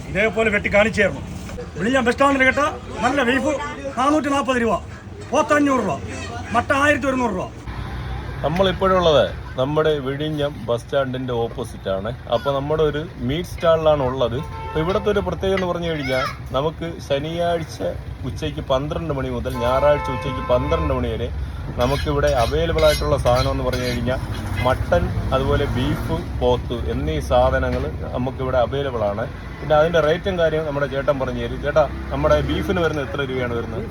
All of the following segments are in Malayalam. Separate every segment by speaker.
Speaker 1: ഇതേപോലെ വെട്ടി കാണിച്ചു തരണം. വിഴിഞ്ഞം ബസ് സ്റ്റാൻഡിൽ കേട്ട നല്ല ബീഫ് 440 രൂപ, പോത്ത് 500 രൂപ, മട്ട 1100 രൂപ.
Speaker 2: നമ്മളിപ്പോഴുള്ളത് നമ്മുടെ വിഴിഞ്ഞം ബസ് സ്റ്റാൻഡിൻ്റെ ഓപ്പോസിറ്റാണ്. അപ്പോൾ നമ്മുടെ ഒരു മീറ്റ് സ്റ്റാളിലാണ് ഉള്ളത്. അപ്പോൾ ഇവിടുത്തെ ഒരു പ്രത്യേകത എന്ന് പറഞ്ഞു കഴിഞ്ഞാൽ നമുക്ക് ശനിയാഴ്ച ഉച്ചയ്ക്ക് 12 മണി മുതൽ ഞായറാഴ്ച ഉച്ചയ്ക്ക് 12 മണി വരെ നമുക്കിവിടെ അവൈലബിൾ ആയിട്ടുള്ള സാധനം എന്ന് പറഞ്ഞു കഴിഞ്ഞാൽ മട്ടൻ, അതുപോലെ ബീഫ്, പോത്ത് എന്നീ സാധനങ്ങൾ നമുക്കിവിടെ അവൈലബിൾ ആണ്. പിന്നെ അതിൻ്റെ റേറ്റും കാര്യം നമ്മുടെ ചേട്ടൻ പറഞ്ഞു തരും. ചേട്ടാ, നമ്മുടെ ബീഫിന് വരുന്നത് എത്ര രൂപയാണ് വരുന്നത്?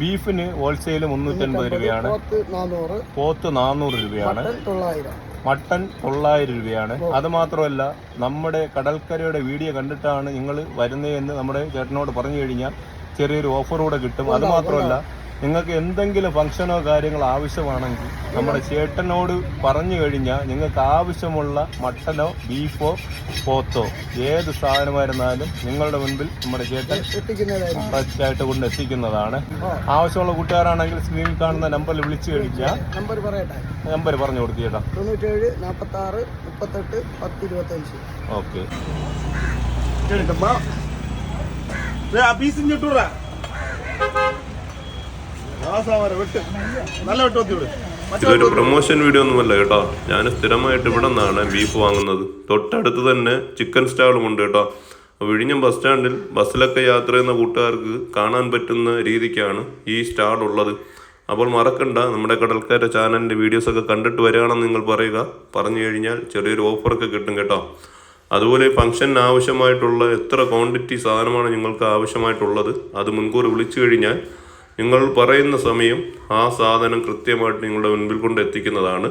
Speaker 2: ബീഫിന് ഹോൾസെയിൽ 350 രൂപയാണ്, പോത്ത് 400 രൂപയാണ്, മട്ടൻ 900 രൂപയാണ്. അത് മാത്രമല്ല, നമ്മുടെ കടൽക്കരയുടെ വീഡിയോ കണ്ടിട്ടാണ് നിങ്ങൾ വരുന്നതെന്ന് നമ്മുടെ ചേട്ടനോട് പറഞ്ഞു കഴിഞ്ഞാൽ ചെറിയൊരു ഓഫർ കൂടെ കിട്ടും. അത് മാത്രമല്ല, നിങ്ങൾക്ക് എന്തെങ്കിലും ഫംഗ്ഷനോ കാര്യങ്ങളോ ആവശ്യമാണെങ്കിൽ നമ്മുടെ ചേട്ടനോട് പറഞ്ഞു കഴിഞ്ഞാൽ നിങ്ങൾക്ക് ആവശ്യമുള്ള മട്ടനോ ബീഫോ പോത്തോ ഏത് സാധനമായിരുന്നാലും നിങ്ങളുടെ മുൻപിൽ നമ്മുടെ ചേട്ടൻ ഫ്രഷായിട്ട് കൊണ്ട് എത്തിക്കുന്നതാണ്. ആവശ്യമുള്ള കൂട്ടുകാരാണെങ്കിൽ സ്ക്രീനിൽ കാണുന്ന നമ്പറിൽ വിളിച്ചു കഴിഞ്ഞാൽ നമ്പർ പറഞ്ഞു കൊടുത്തു ചേട്ടാ.
Speaker 3: 97 46 38 10 25.
Speaker 2: ഓക്കെ.
Speaker 4: ഇതൊരു പ്രൊമോഷൻ വീഡിയോ ഒന്നുമല്ല കേട്ടോ. ഞാൻ സ്ഥിരമായിട്ട് ഇവിടെ നിന്നാണ് ബീഫ് വാങ്ങുന്നത്. തൊട്ടടുത്ത് തന്നെ ചിക്കൻ സ്റ്റാളും ഉണ്ട് കേട്ടോ. വിഴിഞ്ഞം ബസ് സ്റ്റാൻഡിൽ ബസ്സിലൊക്കെ യാത്ര ചെയ്യുന്ന കൂട്ടുകാർക്ക് കാണാൻ പറ്റുന്ന രീതിക്കാണ് ഈ സ്റ്റാൾ ഉള്ളത്. അപ്പോൾ മറക്കണ്ട, നമ്മുടെ കടൽക്കര ചാനലിൻ്റെ വീഡിയോസൊക്കെ കണ്ടിട്ട് വരികയാണെന്ന് നിങ്ങൾ പറയുക. പറഞ്ഞു കഴിഞ്ഞാൽ ചെറിയൊരു ഓഫറൊക്കെ കിട്ടും കേട്ടോ. അതുപോലെ ഫംഗ്ഷന് ആവശ്യമായിട്ടുള്ള എത്ര ക്വാണ്ടിറ്റി സാധനമാണ് നിങ്ങൾക്ക് ആവശ്യമായിട്ടുള്ളത് അത് മുൻകൂർ വിളിച്ചു കഴിഞ്ഞാൽ നിങ്ങൾ പറയുന്ന സമയം ആ സാധനം കൃത്യമായിട്ട് നിങ്ങളുടെ മുൻപിൽ കൊണ്ട് എത്തിക്കുന്നതാണ്.